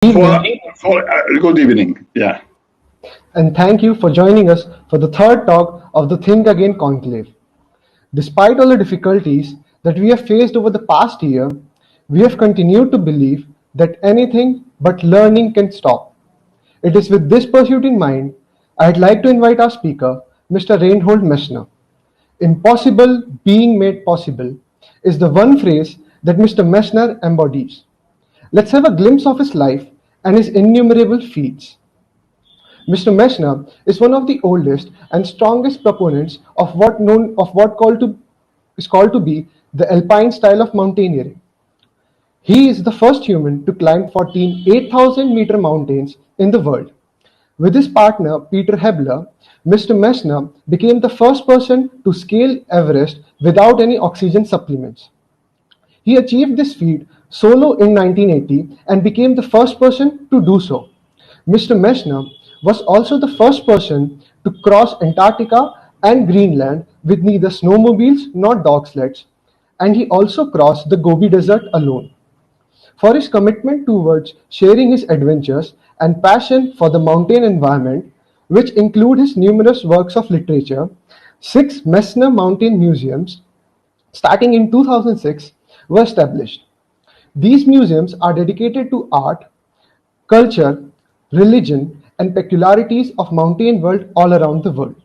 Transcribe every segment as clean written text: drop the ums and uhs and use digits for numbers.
Evening, Good evening. Yeah. and thank you for joining us for the third talk of the Think Again conclave. Despite all the difficulties that we have faced over the past year, we have continued to believe that anything but learning can stop. It is with this pursuit in mind, I'd like to invite our speaker, Mr. Reinhold Messner. Impossible being made possible is the one phrase that Mr. Messner embodies. Let's have a glimpse of his life and his innumerable feats. Mr. Messner is one of the oldest and strongest proponents of what is called to be the alpine style of mountaineering. He is the first human to climb 14 8,000-meter mountains in the world. With his partner Peter Hebler, Mr. Messner became the first person to scale Everest without any oxygen supplements. He achieved this feat solo in 1980 and became the first person to do so. Mr. Messner was also the first person to cross Antarctica and Greenland with neither snowmobiles nor dog sleds, and he also crossed the Gobi Desert alone. For his commitment towards sharing his adventures and passion for the mountain environment, which include his numerous works of literature, 6 Messner Mountain Museums, starting in 2006, were established. These museums are dedicated to art, culture, religion, and peculiarities of mountain world all around the world.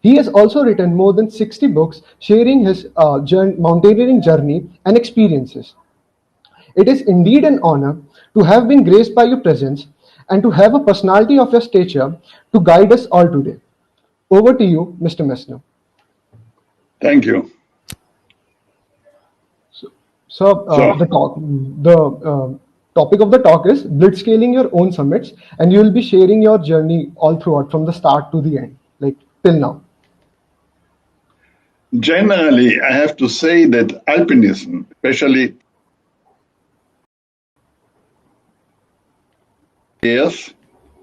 He has also written more than 60 books sharing his mountaineering journey and experiences. It is indeed an honor to have been graced by your presence and to have a personality of your stature to guide us all today. Over to you, Mr. Messner. Thank you. The topic of the talk is blitzscaling your own summits, and you will be sharing your journey all throughout from the start to the end, like till now. Generally, I have to say that alpinism, especially years,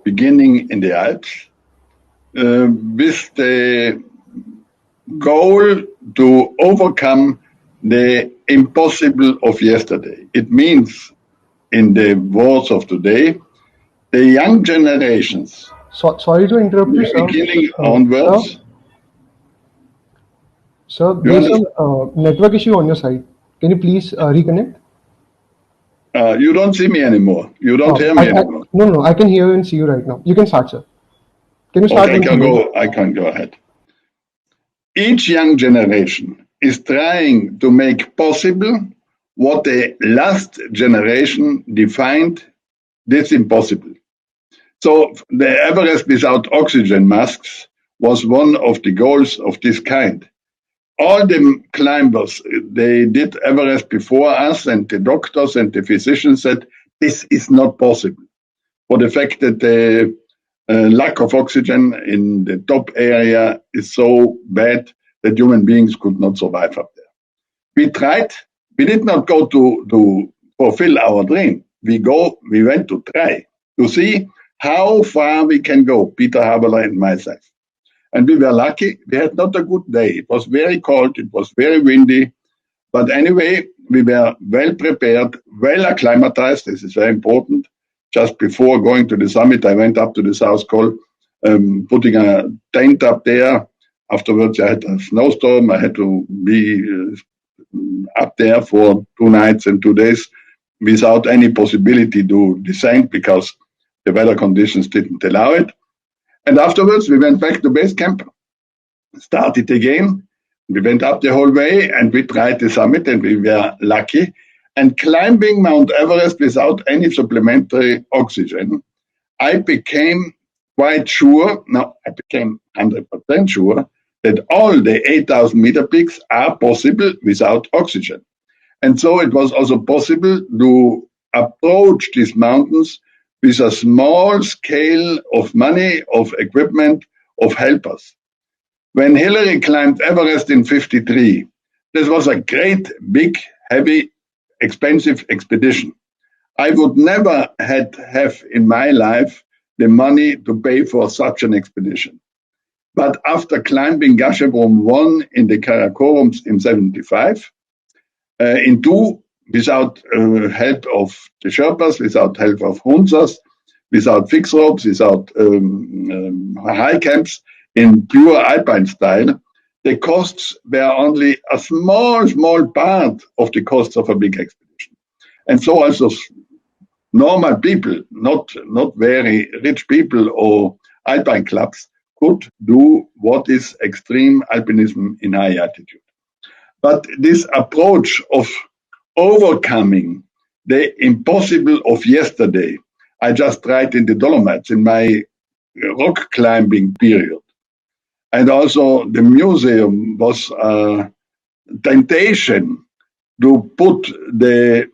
beginning in the Alps, with the goal to overcome the impossible of yesterday. It means, in the words of today, the young generations. Sorry to interrupt you, sir. Beginning onwards. Sir, there's some network issue on your side. Can you please reconnect? You don't see me anymore. You don't hear me anymore. No, I can hear and see you right now. You can start, sir. Can you start? Okay, I can go ahead. Each young generation is trying to make possible what the last generation defined this impossible. So the Everest without oxygen masks was one of the goals of this kind. All the climbers, they did Everest before us, and the doctors and the physicians said, this is not possible. For the fact that the lack of oxygen in the top area is so bad that human beings could not survive up there. We tried. We did not go to fulfill our dream. We went to try to see how far we can go, Peter Haberler and myself. And we were lucky. We had not a good day. It was very cold. It was very windy. But anyway, we were well prepared, well acclimatized. This is very important. Just before going to the summit, I went up to the South Col, putting a tent up there. Afterwards, I had a snowstorm. I had to be up there for 2 nights and 2 days without any possibility to descend because the weather conditions didn't allow it. And afterwards, we went back to base camp, started again. We went up the whole way and we tried the summit and we were lucky. And climbing Mount Everest without any supplementary oxygen, I became quite sure, no, I became 100% sure that all the 8,000-meter peaks are possible without oxygen. And so it was also possible to approach these mountains with a small scale of money, of equipment, of helpers. When Hillary climbed Everest in 1953, this was a great, big, heavy, expensive expedition. I would never have in my life the money to pay for such an expedition. But after climbing Gasherbrum 1 in the Karakorums in 1975, in 2 without help of the Sherpas, without help of Hunsas, without fixed ropes, without high camps, in pure alpine style, the costs were only a small part of the costs of a big expedition. And so also normal people, not very rich people or alpine clubs, could do what is extreme alpinism in high altitude. But this approach of overcoming the impossible of yesterday, I just tried in the Dolomites in my rock climbing period. And also the museum was a temptation to put the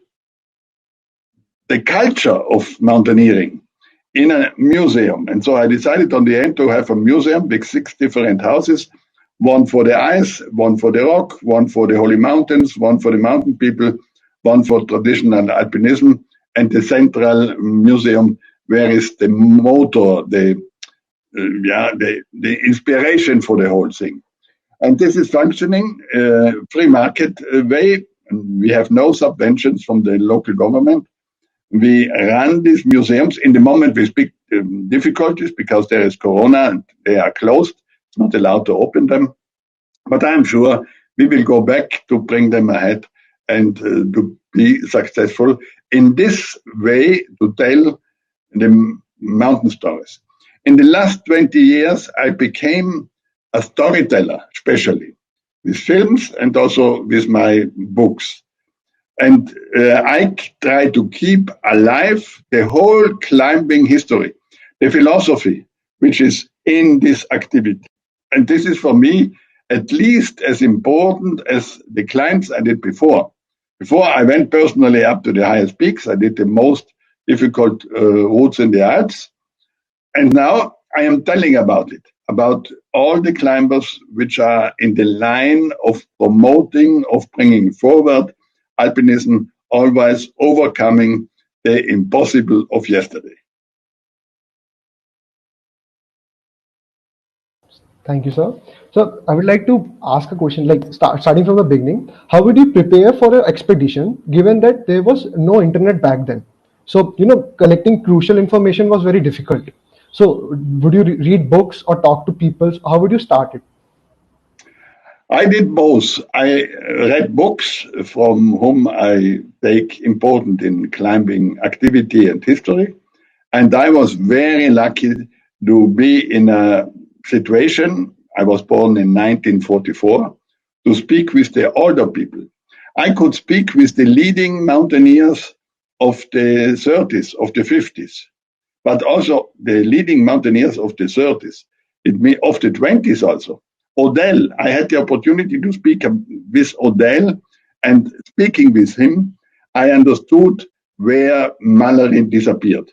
culture of mountaineering in a museum. And so I decided on the end to have a museum with 6 different houses, one for the ice, one for the rock, one for the holy mountains, one for the mountain people, one for traditional alpinism, and the central museum where is the motor, the inspiration for the whole thing. And this is functioning free market way. We have no subventions from the local government. We run these museums. In the moment, we speak difficulties because there is Corona and they are closed. It's not allowed to open them. But I'm sure we will go back to bring them ahead and to be successful in this way to tell the mountain stories. In the last 20 years, I became a storyteller, especially with films and also with my books. And I try to keep alive the whole climbing history, the philosophy, which is in this activity. And this is for me at least as important as the climbs I did before. Before I went personally up to the highest peaks, I did the most difficult routes in the Alps. And now I am telling about it, about all the climbers which are in the line of promoting, of bringing forward alpinism, always overcoming the impossible of yesterday. Thank you, sir. So I would like to ask a question, like starting from the beginning, how would you prepare for an expedition given that there was no internet back then? So, collecting crucial information was very difficult. So would you read books or talk to people? How would you start it? I did both. I read books from whom I take important in climbing activity and history. And I was very lucky to be in a situation, I was born in 1944, to speak with the older people. I could speak with the leading mountaineers of the 30s, of the 50s, but also the leading mountaineers of the 30s, of the 20s also. Odell, I had the opportunity to speak with Odell, and speaking with him, I understood where Mallory disappeared.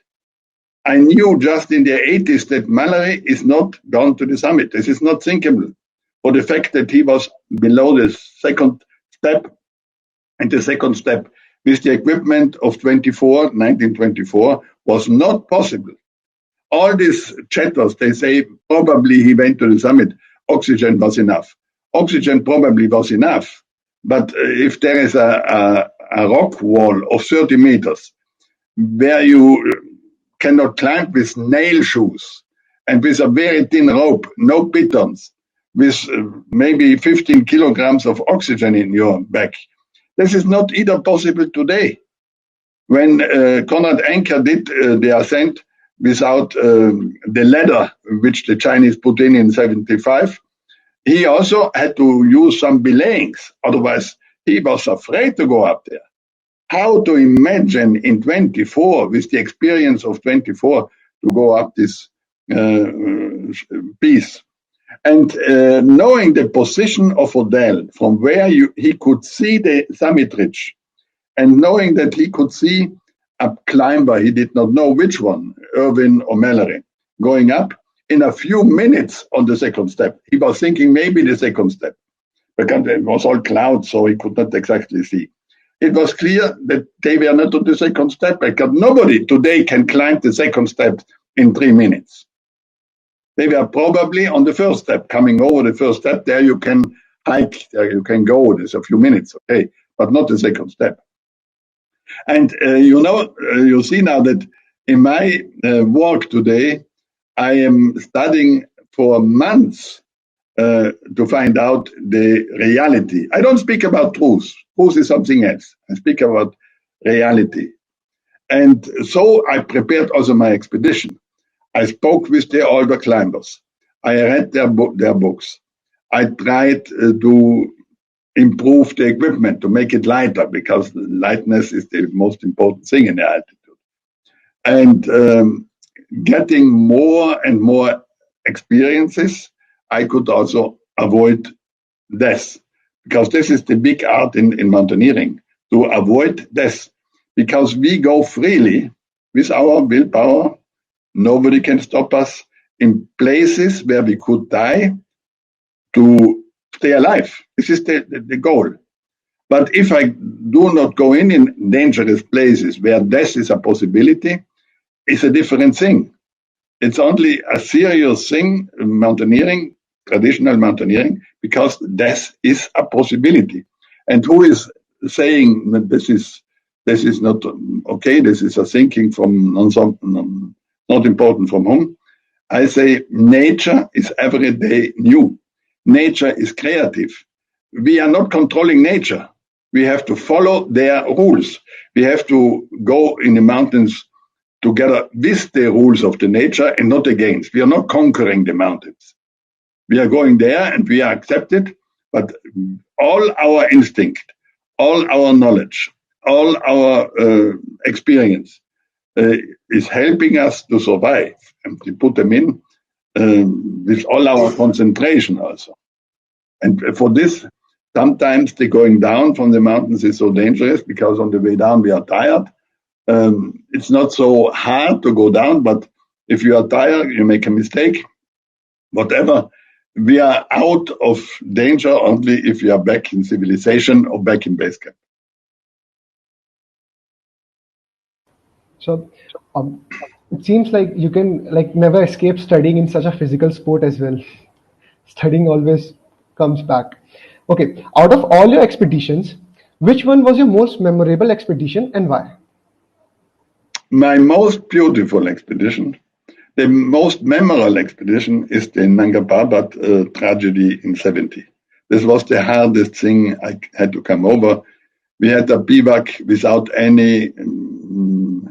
I knew just in the 80s that Mallory is not gone to the summit. This is not thinkable. For the fact that he was below the second step, and the second step with the equipment of 1924, was not possible. All these chatters, they say probably he went to the summit. Oxygen was enough. Oxygen probably was enough. But if there is a rock wall of 30 meters where you cannot climb with nail shoes and with a very thin rope, no pitons, with maybe 15 kilograms of oxygen in your back, this is not either possible today. When Konrad Anker did the ascent without the ladder which the Chinese put in 75, he also had to use some belayings. Otherwise, he was afraid to go up there. How to imagine in 24, with the experience of 24, to go up this piece? And knowing the position of Odell, from where he could see the summit ridge, and knowing that he could see a climber, he did not know which one, Irwin or Mallory, going up in a few minutes on the second step. He was thinking maybe the second step, because it was all clouds, so he could not exactly see. It was clear that they were not on the second step, because nobody today can climb the second step in 3 minutes. They were probably on the first step, coming over the first step. There you can hike, there you can go, there's a few minutes, okay, but not the second step. And you see now that in my work today, I am studying for months to find out the reality. I don't speak about truth. Truth is something else. I speak about reality. And so I prepared also my expedition. I spoke with the older climbers. I read their books. I tried to improve the equipment to make it lighter because lightness is the most important thing in the altitude. And getting more and more experiences, I could also avoid death because this is the big art in mountaineering to avoid death because we go freely with our willpower. Nobody can stop us in places where we could die to stay alive. This is the goal. But if I do not go in dangerous places where death is a possibility, it's a different thing. It's only a serious thing, mountaineering, traditional mountaineering, because death is a possibility. And who is saying that this is not okay? This is a thinking from not important from whom? I say nature is every day new. Nature is creative. We are not controlling nature. We have to follow their rules. We have to go in the mountains together with the rules of the nature and not against. We are not conquering the mountains. We are going there and we are accepted, but all our instinct, all our knowledge, all our experience is helping us to survive. And we put them in with all our concentration also. And for this, sometimes the going down from the mountains is so dangerous because on the way down we are tired. It's not so hard to go down, but if you are tired, you make a mistake, whatever. We are out of danger only if we are back in civilization or back in base camp. So it seems like you can like never escape studying in such a physical sport as well. Studying always comes back. Okay, out of all your expeditions, which one was your most memorable expedition and why? My most beautiful expedition, the most memorable expedition is the Nanga Parbat tragedy in 70. This was the hardest thing I had to come over. We had a bivouac without any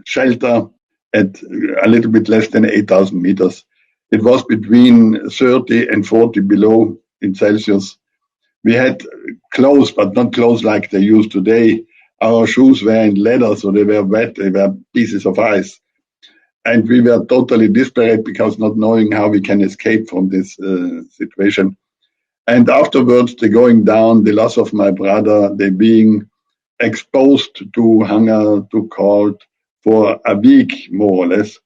shelter at a little bit less than 8,000 meters. It was between 30 and 40 below in Celsius. We had clothes, but not clothes like they use today. Our shoes were in leather, so they were wet. They were pieces of ice. And we were totally desperate because not knowing how we can escape from this situation. And afterwards, the going down, the loss of my brother, the being exposed to hunger, to cold for a week, more or less.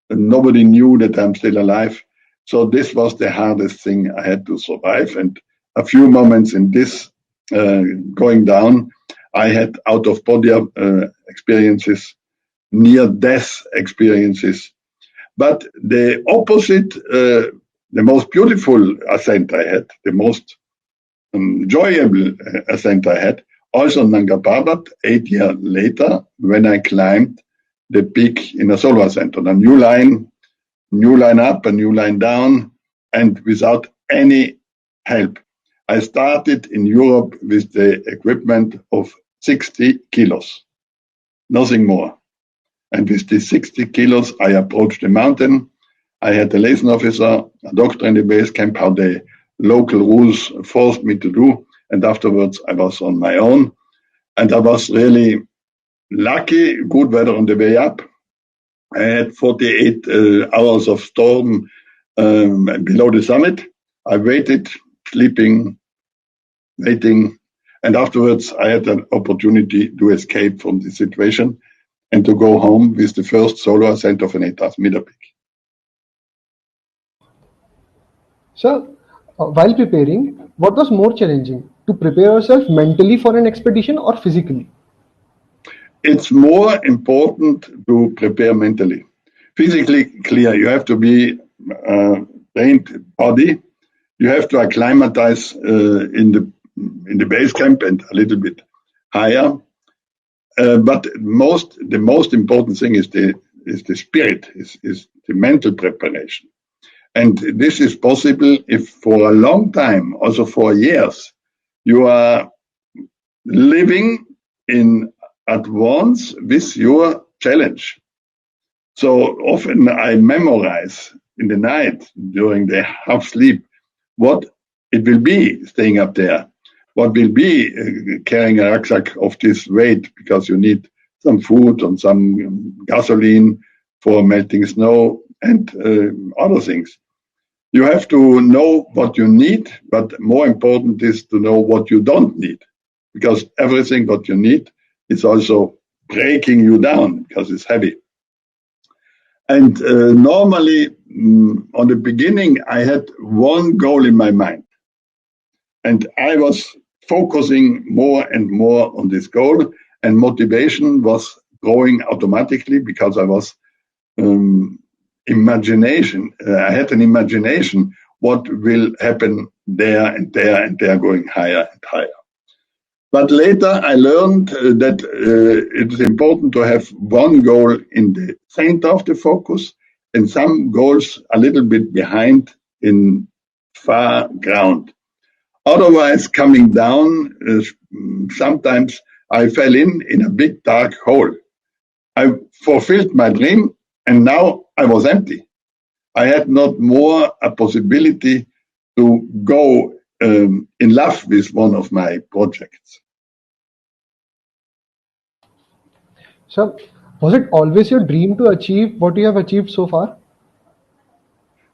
And nobody knew that I'm still alive. So this was the hardest thing I had to survive. And a few moments in this going down, I had out of body experiences, near death experiences. But the opposite, the most beautiful ascent I had, the most enjoyable ascent I had, also Nanga Parbat, 8 years later, when I climbed the peak in a solo ascent on a new line up, a new line down, and without any help. I started in Europe with the equipment of 60 kilos, nothing more. And with these 60 kilos, I approached the mountain. I had a liaison officer, a doctor in the base camp, how the local rules forced me to do. And afterwards, I was on my own. And I was really lucky, good weather on the way up. I had 48 hours of storm below the summit. I waited, sleeping, waiting. And afterwards, I had an opportunity to escape from the situation and to go home with the first solo ascent of an 8,000-meter peak. So, while preparing, what was more challenging, to prepare yourself mentally for an expedition or physically? It's more important to prepare mentally. Physically clear, you have to be trained body. You have to acclimatize in the base camp and a little bit higher. But the most important thing is the spirit, is the mental preparation. And this is possible if for a long time, also for years, you are living in advance with your challenge. So often I memorize in the night during the half sleep what it will be staying up there, what will be carrying a rucksack of this weight, because you need some food and some gasoline for melting snow and other things. You have to know what you need, but more important is to know what you don't need, because everything what you need is also breaking you down because it's heavy. And normally, on the beginning, I had one goal in my mind, and I was focusing more and more on this goal, and motivation was growing automatically because I was imagination. I had an imagination what will happen there and there and there, going higher and higher. But later I learned that it is important to have one goal in the center of the focus and some goals a little bit behind in far ground. Otherwise, coming down, sometimes I fell in a big dark hole. I fulfilled my dream, and now I was empty. I had not more a possibility to go in love with one of my projects. So, was it always your dream to achieve what you have achieved so far?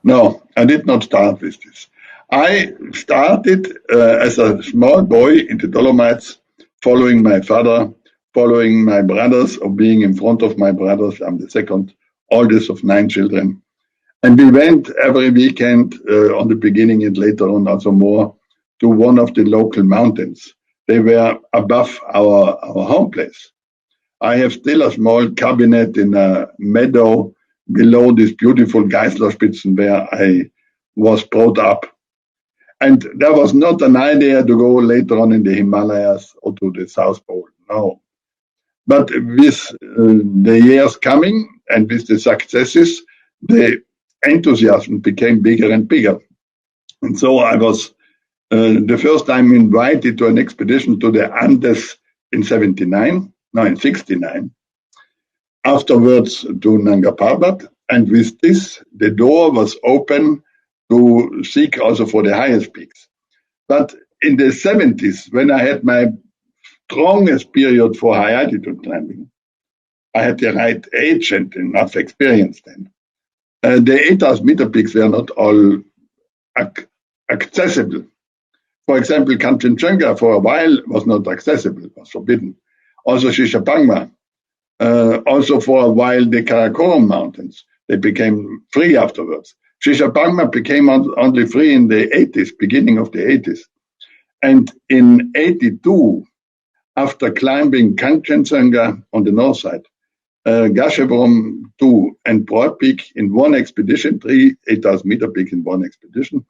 No, I did not start with this. I started as a small boy in the Dolomites, following my father, following my brothers, or being in front of my brothers. I'm the second oldest of 9 children. And we went every weekend on the beginning and later on also more to one of the local mountains. They were above our home place. I have still a small cabinet in a meadow below this beautiful Geislerspitzen where I was brought up. And there was not an idea to go later on in the Himalayas or to the South Pole, no. But with the years coming and with the successes, the enthusiasm became bigger and bigger. And so I was the first time invited to an expedition to the Andes in 69. Afterwards to Nanga Parbat. And with this, the door was open to seek also for the highest peaks. But in the 70s, when I had my strongest period for high altitude climbing, I had the right age and enough experience then. The 8,000-meter peaks were not all accessible. For example, Kanchenjunga for a while was not accessible, was forbidden. Also Shishapangma. Also for a while the Karakoram Mountains. They became free afterwards. Shishapangma became only free in the 80s, beginning of the 80s. And in 82, after climbing Kanchenjunga on the north side, Gashebrum 2 and Broad Peak in one expedition, 3 8,000-meter peak in one expedition,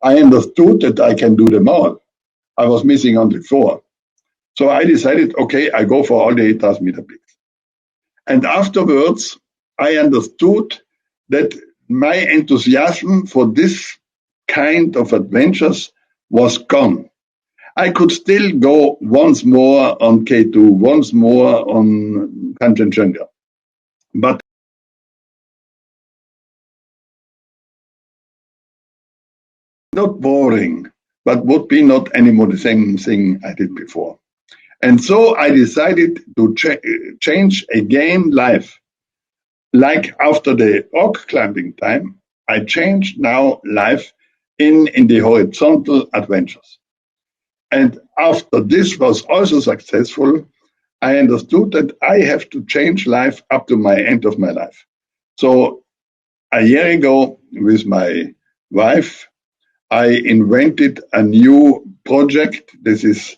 I understood that I can do them all. I was missing only 4. So I decided, okay, I go for all the 8,000-meter peaks. And afterwards, I understood that my enthusiasm for this kind of adventures was gone. I could still go once more on K2, once more on Kanchenjunga. But not boring, but would be not anymore the same thing I did before. And so I decided to change again life. Like after the rock climbing time, I changed now life in the horizontal adventures. And after this was also successful, I understood that I have to change life up to my end of my life. So a year ago with my wife, I invented a new project. This is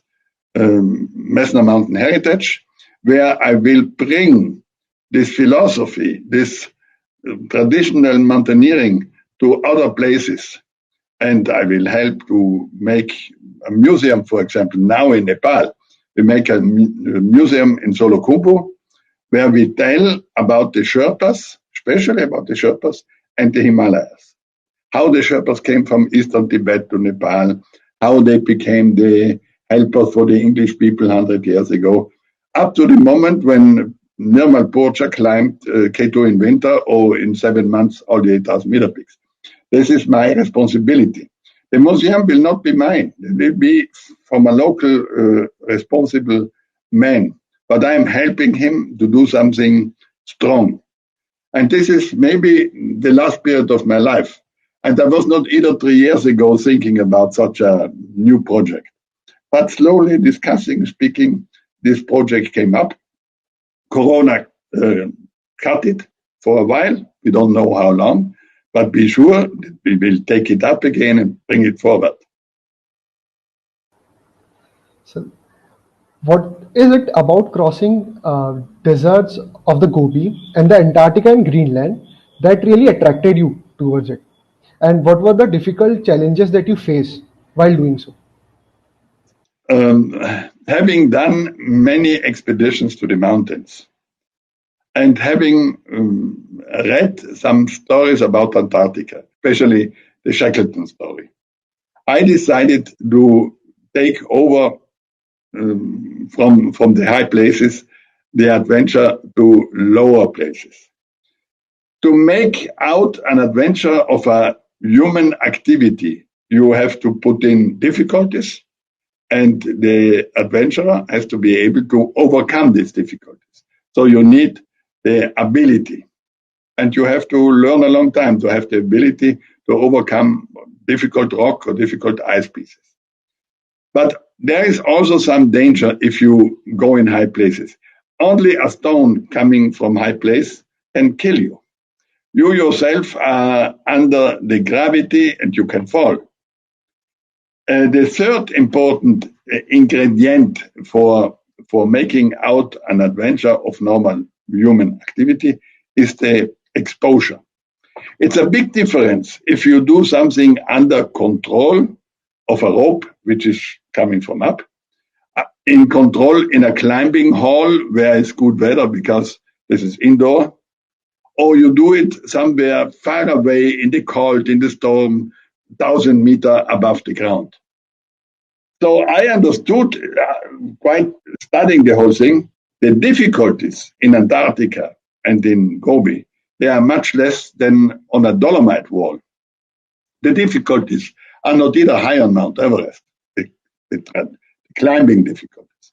Messner Mountain Heritage, where I will bring this philosophy, this traditional mountaineering to other places. And I will help to make a museum, for example, now in Nepal, We make a museum in Solokhumbu where we tell about the Sherpas, especially about the Sherpas and the Himalayas. How the Sherpas came from eastern Tibet to Nepal, how they became the helpers for the English people 100 years ago, up to the moment when Nirmal Purja climbed K2 in winter or in 7 months all the 8,000 meter peaks. This is my responsibility. The museum will not be mine. It will be from a local responsible man. But I am helping him to do something strong. And this is maybe the last period of my life. And I was not either 3 years ago thinking about such a new project. But slowly discussing, speaking, this project came up. Corona cut it for a while. We don't know how long, but be sure that we will take it up again and bring it forward. So, what is it about crossing deserts of the Gobi and the Antarctica and Greenland that really attracted you towards it? And what were the difficult challenges that you face while doing so? Having done many expeditions to the mountains and having read some stories about Antarctica, especially the Shackleton story, I decided to take over from the high places the adventure to lower places. To make out an adventure of a human activity, you have to put in difficulties, and the adventurer has to be able to overcome these difficulties. So you need the ability, and you have to learn a long time to have the ability to overcome difficult rock or difficult ice pieces. But there is also some danger if you go in high places. Only a stone coming from high place can kill you. You yourself are under the gravity and you can fall. The third important ingredient for making out an adventure of normal human activity is the exposure. It's a big difference if you do something under control of a rope, which is coming from up, in control in a climbing hall where it's good weather because this is indoor, or you do it somewhere far away in the cold, in the storm, 1,000 meters above the ground. So I understood, quite studying the whole thing, the difficulties in Antarctica and in Gobi, they are much less than on a Dolomite wall. The difficulties are not either high on Mount Everest, the climbing difficulties,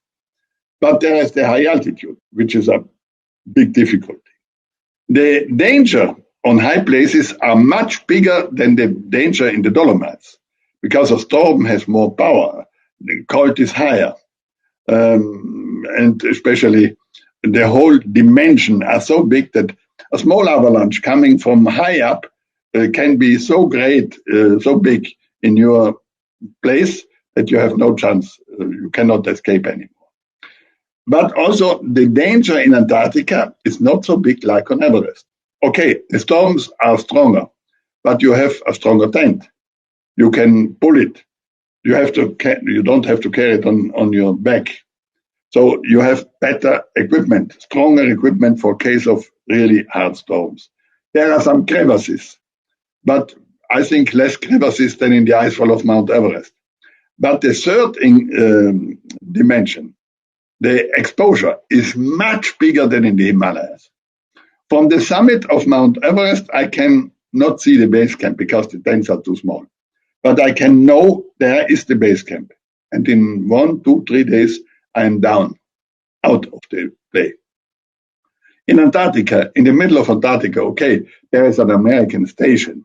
but there is the high altitude, which is a big difficulty. The danger on high places are much bigger than the danger in the Dolomites because a storm has more power, the cold is higher, and especially the whole dimension are so big that a small avalanche coming from high up can be so great, so big in your place that you have no chance, you cannot escape anymore. But also the danger in Antarctica is not so big like on Everest. Okay, the storms are stronger, but you have a stronger tent. You can pull it. You don't have to carry it on your back. So you have better equipment, stronger equipment for case of really hard storms. There are some crevasses, but I think less crevasses than in the icefall of Mount Everest. But the third dimension, the exposure, is much bigger than in the Himalayas. From the summit of Mount Everest, I can not see the base camp because the tents are too small. But I can know there is the base camp. And in 1, 2, 3 days, I am down, out of the play. In Antarctica, in the middle of Antarctica, okay, there is an American station.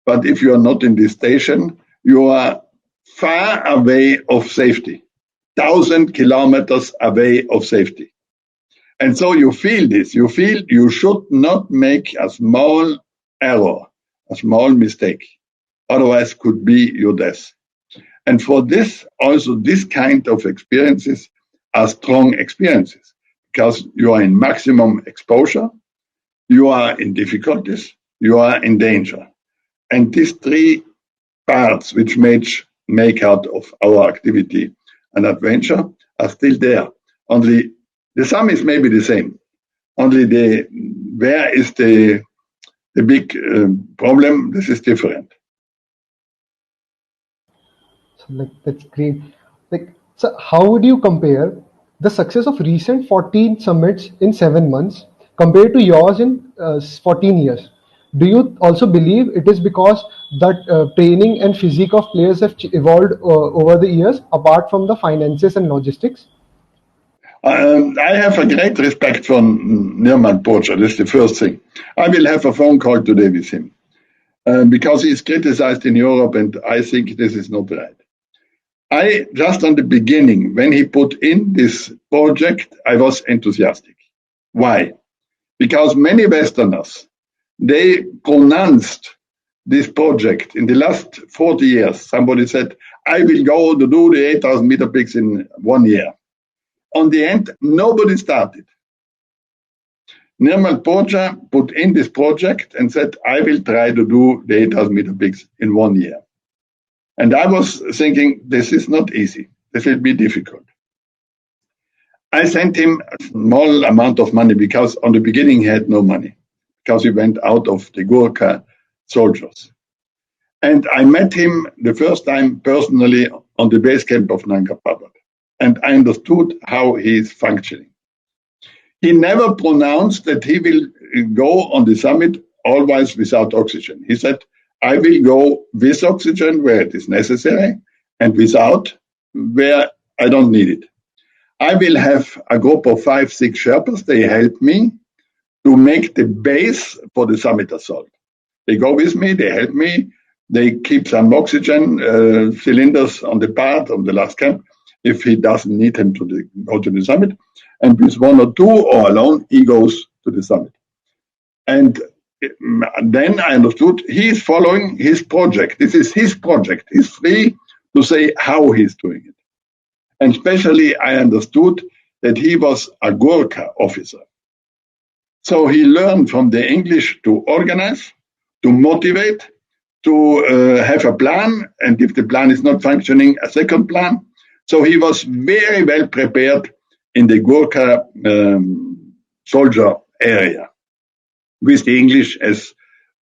But if you are not in this station, you are far away of safety, 1,000 kilometers away of safety. And so you feel this. You feel you should not make a small error, a small mistake. Otherwise could be your death. And for this, also this kind of experiences are strong experiences because you are in maximum exposure, you are in difficulties, you are in danger. And these three parts which make out of our activity an adventure are still there. Only the sum is maybe the same. Only where is the big problem? This is different. So that's great. So how would you compare the success of recent 14 summits in 7 months compared to yours in 14 years? Do you also believe it is because that training and physique of players have evolved over the years, apart from the finances and logistics? I have a great respect for Nirman Pocher. That's the first thing. I will have a phone call today with him because he's criticized in Europe, and I think this is not right. I just on the beginning, when he put in this project, I was enthusiastic. Why? Because many Westerners, they pronounced this project in the last 40 years. Somebody said, I will go to do the 8,000 meter peaks in 1 year. On the end, nobody started. Nirmal Pocha put in this project and said, I will try to do the 8,000 meter peaks in 1 year. And I was thinking, this is not easy. This will be difficult. I sent him a small amount of money because on the beginning he had no money because he went out of the Gurkha soldiers. And I met him the first time personally on the base camp of Nanga Parbat. And I understood how he is functioning. He never pronounced that he will go on the summit always without oxygen. He said, I will go with oxygen where it is necessary and without where I don't need it. I will have a group of 5, 6 Sherpas. They help me to make the base for the summit assault. They go with me, they help me, they keep some oxygen cylinders on the path of the last camp if he doesn't need him to go to the summit. And with 1 or 2 or alone, he goes to the summit. And then I understood he is following his project. This is his project. He's free to say how he's doing it. And especially I understood that he was a Gurkha officer. So he learned from the English to organize, to motivate, to have a plan, and if the plan is not functioning, a second plan. So he was very well prepared in the Gurkha soldier area with the English as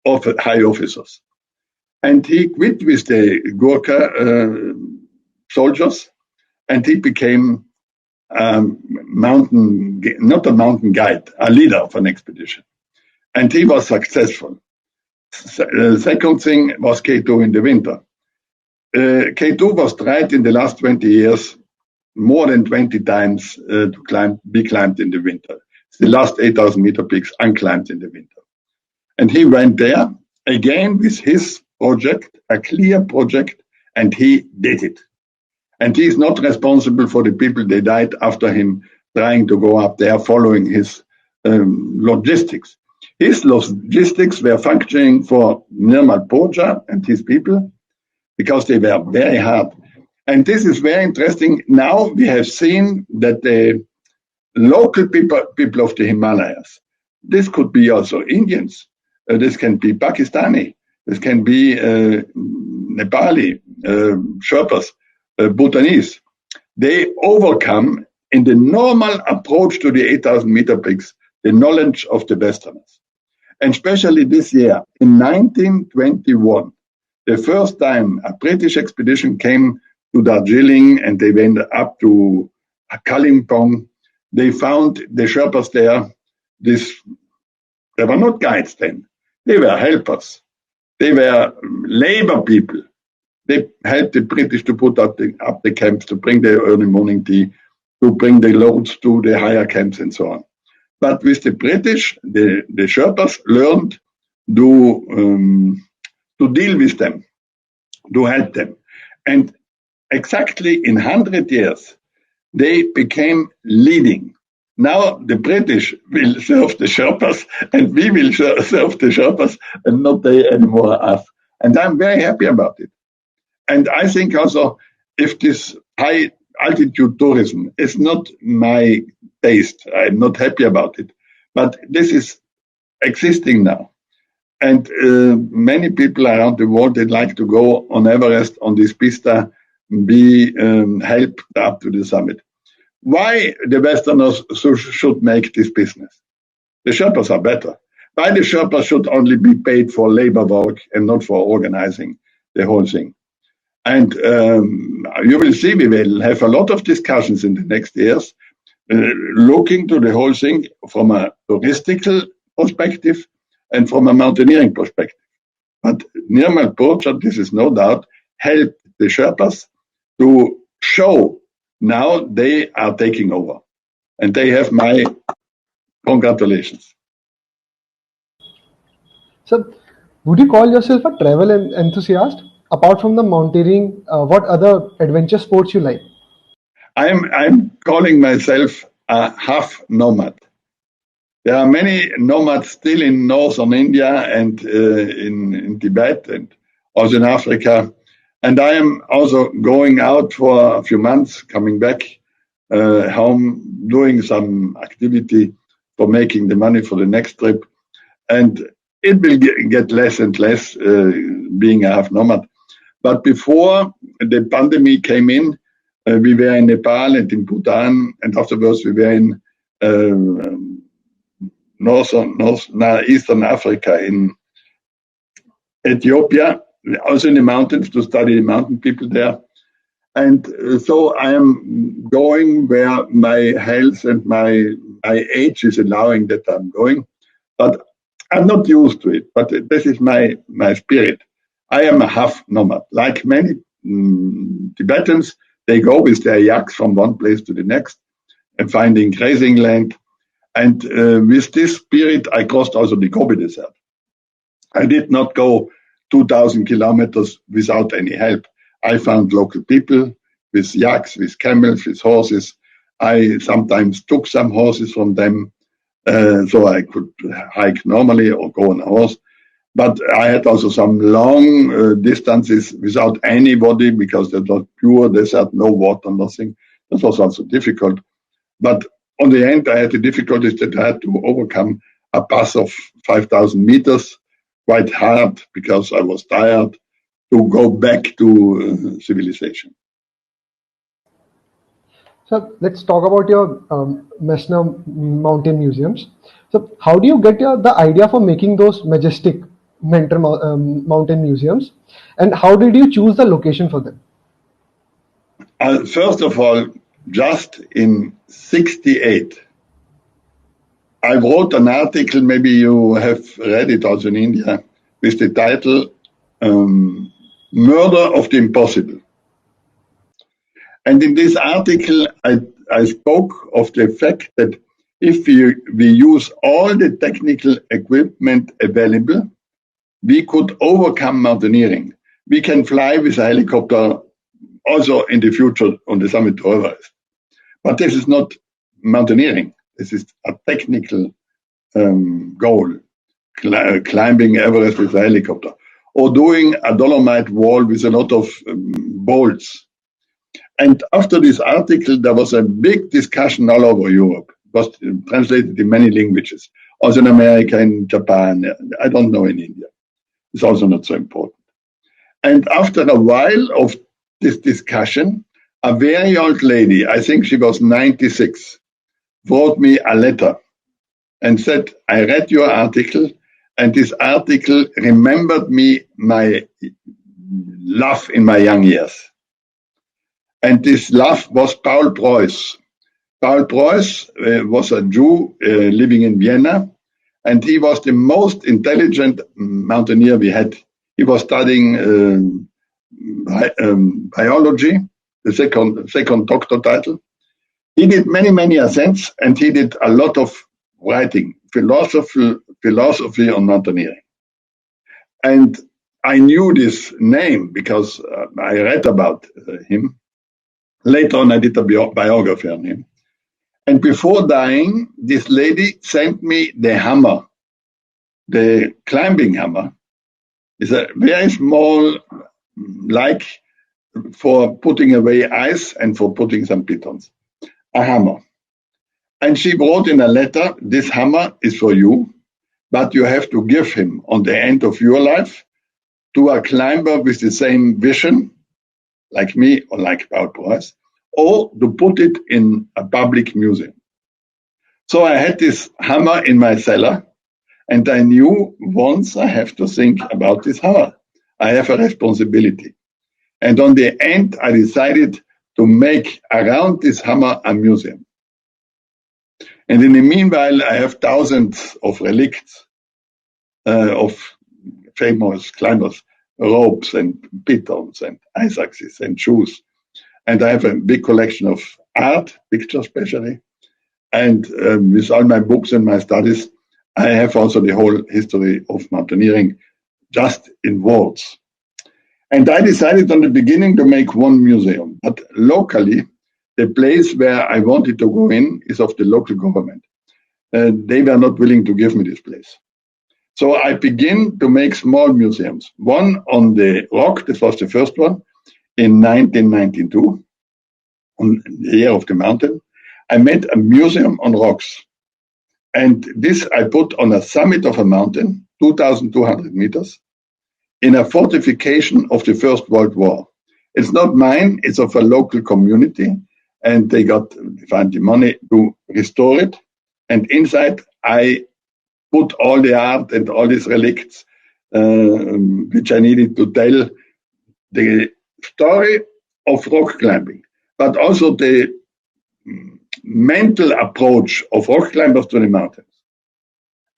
high officers. And he quit with the Gurkha soldiers, and he became not a mountain guide, a leader of an expedition. And he was successful. The second thing was K2 in the winter. K2 was tried in the last 20 years more than 20 times to be climbed in the winter. It's the last 8,000 meter peaks unclimbed in the winter. And he went there again with his project, a clear project, and he did it. And he is not responsible for the people that died after him trying to go up there following his logistics. His logistics were functioning for Nirmal Pocha and his people because they were very hard. And this is very interesting. Now we have seen that the local people of the Himalayas, this could be also Indians, this can be Pakistani, this can be Nepali, Sherpas, Bhutanese. They overcome in the normal approach to the 8,000 meter peaks the knowledge of the Westerners. And especially this year, in 1921, the first time a British expedition came to Darjeeling and they went up to Kalimpong, they found the Sherpas there. They were not guides then. They were helpers. They were labor people. They helped the British to put up the camps, to bring the early morning tea, to bring the loads to the higher camps and so on. But with the British, the Sherpas learned to deal with them, to help them. And exactly in 100 years, they became leading. Now the British will serve the Sherpas and we will serve the Sherpas and not they anymore us. And I'm very happy about it. And I think also if this high altitude tourism is not my taste, I'm not happy about it. But this is existing now. And many people around the world, they'd like to go on Everest, on this pista, be helped up to the summit. why the Westerners should make this business. The Sherpas are better. Why the Sherpas should only be paid for labor work and not for organizing the whole thing. And you will see we will have a lot of discussions in the next years looking to the whole thing from a touristical perspective and from a mountaineering perspective. But Nirmal Purchad, this is no doubt, helped the Sherpas to show now they are taking over. And they have my congratulations. So, would you call yourself a travel enthusiast? Apart from the mountaineering, what other adventure sports you like? I'm calling myself a half nomad. There are many nomads still in northern India and in Tibet and also in Africa. And I am also going out for a few months, coming back home, doing some activity for making the money for the next trip. And it will get less and less being a half nomad. But before the pandemic came in, we were in Nepal and in Bhutan, and afterwards we were in Eastern Africa, in Ethiopia, also in the mountains to study the mountain people there. And so I am going where my health and my age is allowing that I'm going. But I'm not used to it, but this is my spirit. I am a half nomad. Like many Tibetans, they go with their yaks from one place to the next and finding grazing land. And with this spirit, I crossed also the Gobi Desert. I did not go 2,000 kilometers without any help. I found local people with yaks, with camels, with horses. I sometimes took some horses from them so I could hike normally or go on a horse. But I had also some long distances without anybody because there was pure desert, no water, nothing. That was also difficult. But on the end, I had the difficulties that I had to overcome a pass of 5,000 meters, quite hard because I was tired, to go back to civilization. So let's talk about your Messner mountain museums. So how do you get the idea for making those majestic mountain museums, and how did you choose the location for them? First of all, just in '68, I wrote an article, maybe you have read it also in India, with the title Murder of the Impossible. And in this article, I spoke of the fact that if we use all the technical equipment available, we could overcome mountaineering. We can fly with a helicopter also in the future on the summit to Everest. But this is not mountaineering. This is a technical goal, climbing Everest with a helicopter, or doing a Dolomite wall with a lot of bolts. And after this article, there was a big discussion all over Europe. It was translated in many languages, also in America, in Japan. I don't know in India. It's also not so important. And after a while of this discussion, a very old lady, I think she was 96, wrote me a letter and said, I read your article, and this article remembered me my love in my young years. And this love was Paul Preuss. Paul Preuss was a Jew living in Vienna, and he was the most intelligent mountaineer we had. He was studying biology, the second doctor title. He did many ascents, and he did a lot of writing, philosophy on mountaineering. And I knew this name because I read about him. Later on, I did a biography on him. And before dying, this lady sent me the hammer, the climbing hammer. It's a very small, like for putting away ice and for putting some pitons, a hammer. And she wrote in a letter, this hammer is for you, but you have to give him on the end of your life to a climber with the same vision, like me or like Paul Preuss, or to put it in a public museum. So I had this hammer in my cellar, and I knew once I have to think about this hammer. I have a responsibility. And on the end, I decided to make around this hammer a museum. And in the meanwhile, I have thousands of relicts of famous climbers, ropes and pitons and ice axes and shoes. And I have a big collection of art, pictures especially. And with all my books and my studies, I have also the whole history of mountaineering just in words. And I decided on the beginning to make one museum, but locally, the place where I wanted to go in is of the local government. They were not willing to give me this place. So I began to make small museums. One on the rock, this was the first one, in 1992, on the year of the mountain. I made a museum on rocks. And this I put on a summit of a mountain, 2,200 meters, in a fortification of the First World War. It's not mine, it's of a local community, and they found the money to restore it. And inside, I put all the art and all these relicts, which I needed to tell the story of rock climbing, but also the mental approach of rock climbers to the mountains.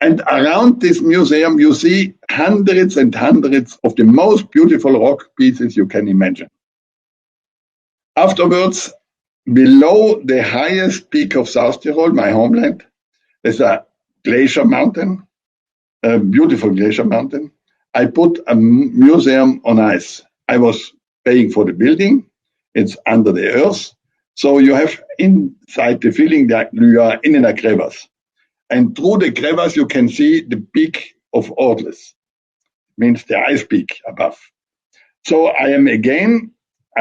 And around this museum, you see hundreds and hundreds of the most beautiful rock pieces you can imagine. Afterwards, below the highest peak of South Tyrol, my homeland, there's a glacier mountain, a beautiful glacier mountain. I put a museum on ice. I was paying for the building. It's under the earth. So you have inside the feeling that you are in a crevasse. And through the crevasse, you can see the peak of Ortles, means the ice peak above. So I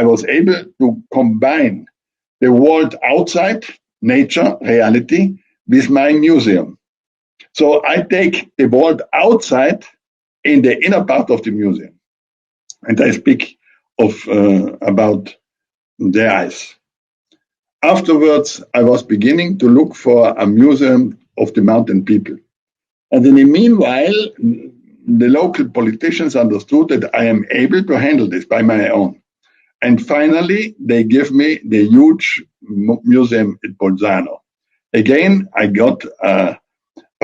was able to combine the world outside, nature, reality, with my museum. So I take the world outside in the inner part of the museum. And I speak about the ice. Afterwards, I was beginning to look for a museum of the mountain people. And in the meanwhile, the local politicians understood that I am able to handle this by my own. And finally, they give me the huge museum at Bolzano. Again, I got a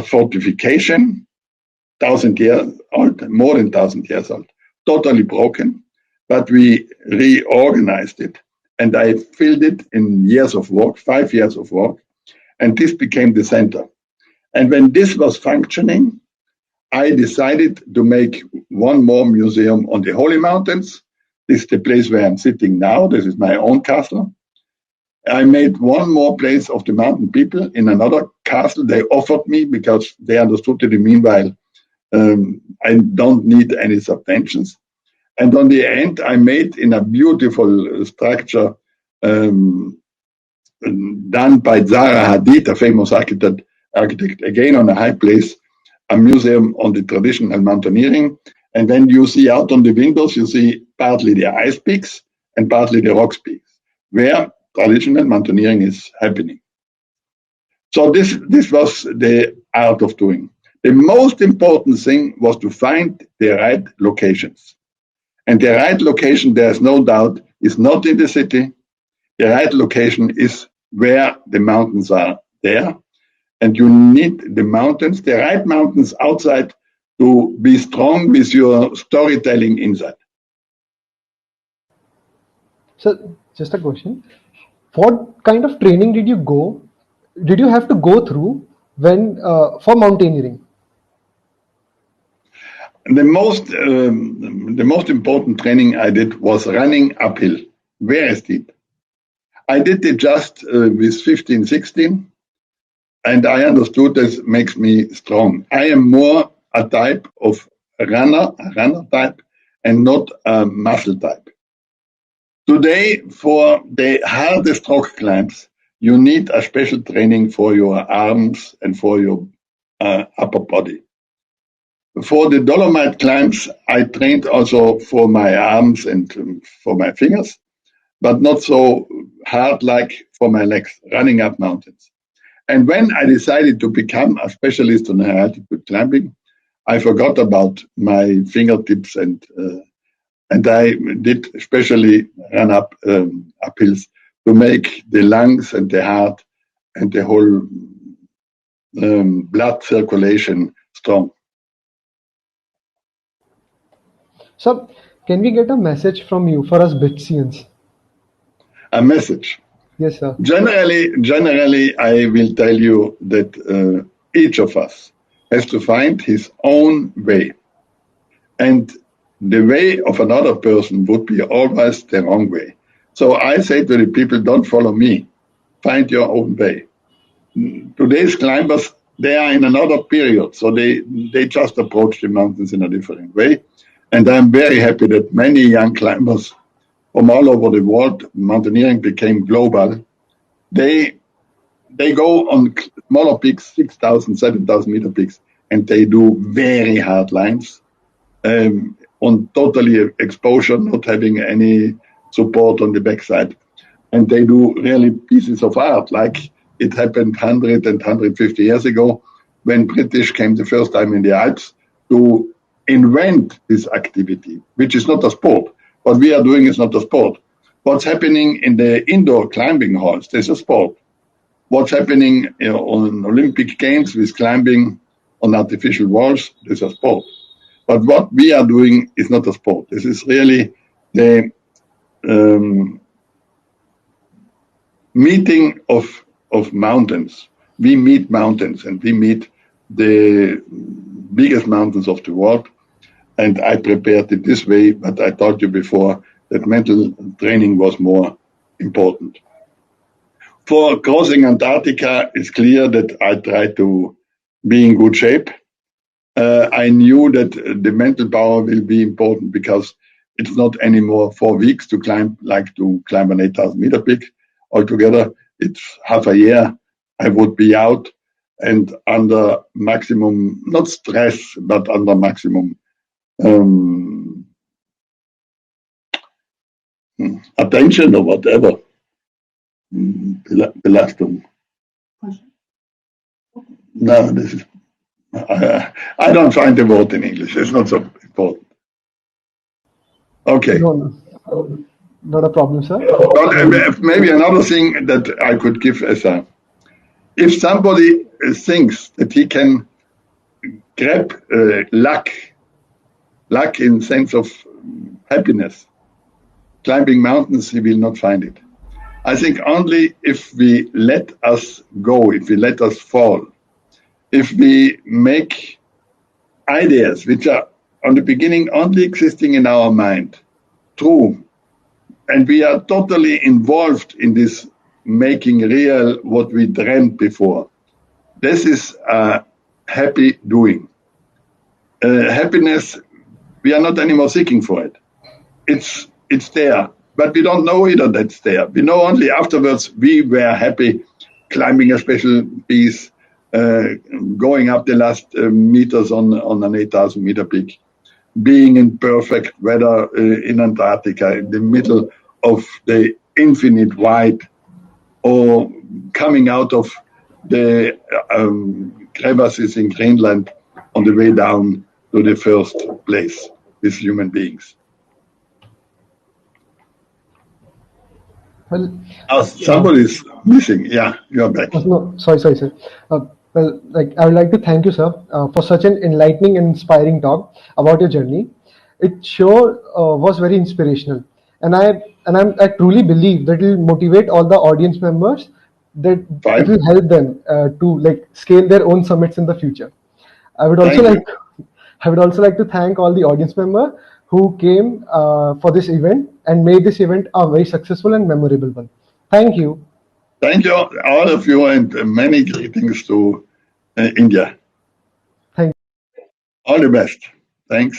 fortification, 1,000 years old, more than 1,000 years old, totally broken, but we reorganized it. And I filled it in years of work, 5 years of work, and this became the center. And when this was functioning, I decided to make one more museum on the Holy Mountains. This is the place where I'm sitting now. This is my own castle. I made one more place of the mountain people in another castle they offered me because they understood that in the meanwhile, I don't need any subventions. And on the end, I made in a beautiful structure done by Zaha Hadid, a famous architect, again on a high place, a museum on the traditional mountaineering. And then you see out on the windows, you see partly the ice peaks and partly the rock peaks, where traditional mountaineering is happening. So this was the art of doing. The most important thing was to find the right locations. And the right location, there's no doubt, is not in the city. The right location is where the mountains are there. And you need the mountains, the right mountains outside to be strong with your storytelling inside. So, just a question. What kind of training did you have to go through when for mountaineering? The most important training I did was running uphill, very steep. I did it just with 15, 16, and I understood this makes me strong. I am more a type of a runner type, and not a muscle type. Today, for the hardest rock climbs, you need a special training for your arms and for your upper body. For the Dolomite climbs, I trained also for my arms and for my fingers. but not so hard like for my legs, running up mountains. And when I decided to become a specialist on high altitude climbing, I forgot about my fingertips and I did especially run up hills to make the lungs and the heart and the whole blood circulation strong. So, can we get a message from you for us Bitsians? A message. Yes, sir. Generally, I will tell you that each of us has to find his own way. And the way of another person would be always the wrong way. So I say to the people, don't follow me. Find your own way. Today's climbers, they are in another period. So they just approach the mountains in a different way. And I'm very happy that many young climbers from all over the world, mountaineering became global. They go on smaller peaks, 6,000, 7,000 meter peaks, and they do very hard lines on totally exposure, not having any support on the backside. And they do really pieces of art, like it happened 100 and 150 years ago when British came the first time in the Alps to invent this activity, which is not a sport. What we are doing is not a sport. What's happening in the indoor climbing halls, there's a sport. What's happening on Olympic Games with climbing on artificial walls, there's a sport. But what we are doing is not a sport. This is really the meeting of mountains. We meet mountains and we meet the biggest mountains of the world. And I prepared it this way, but I told you before that mental training was more important. For crossing Antarctica, it's clear that I try to be in good shape. I knew that the mental power will be important because it's not anymore 4 weeks to climb, like to climb an 8,000 meter peak. Altogether, it's half a year. I would be out and under maximum, not stress, but under maximum attention or whatever. Belastung. No, this is. I don't find the word in English. It's not so important. Okay. No, not a problem, sir. But maybe another thing that I could give as a, if somebody thinks that he can grab luck in sense of happiness, climbing mountains, he will not find it. I think only if we let us go, if we let us fall, if we make ideas which are on the beginning only existing in our mind, true, and we are totally involved in this making real what we dreamt before. This is happy doing. Happiness, we are not anymore seeking for it. It's there, but we don't know either that's there. We know only afterwards we were happy climbing a special piece, going up the last meters on an 8,000 meter peak, being in perfect weather in Antarctica, in the middle of the infinite white, or coming out of the crevasses in Greenland on the way down to the first place with human beings. Well, Somebody's missing. Yeah, you're back. no, sorry, sir. Well, I would like to thank you, sir, for such an enlightening and inspiring talk about your journey. It sure was very inspirational, and I truly believe that it will motivate all the audience members. That it will help them to scale their own summits in the future. I would also like to thank all the audience members who came for this event and made this event a very successful and memorable one. Thank you. Thank you, all of you, and many greetings to India. Thank you. All the best. Thanks.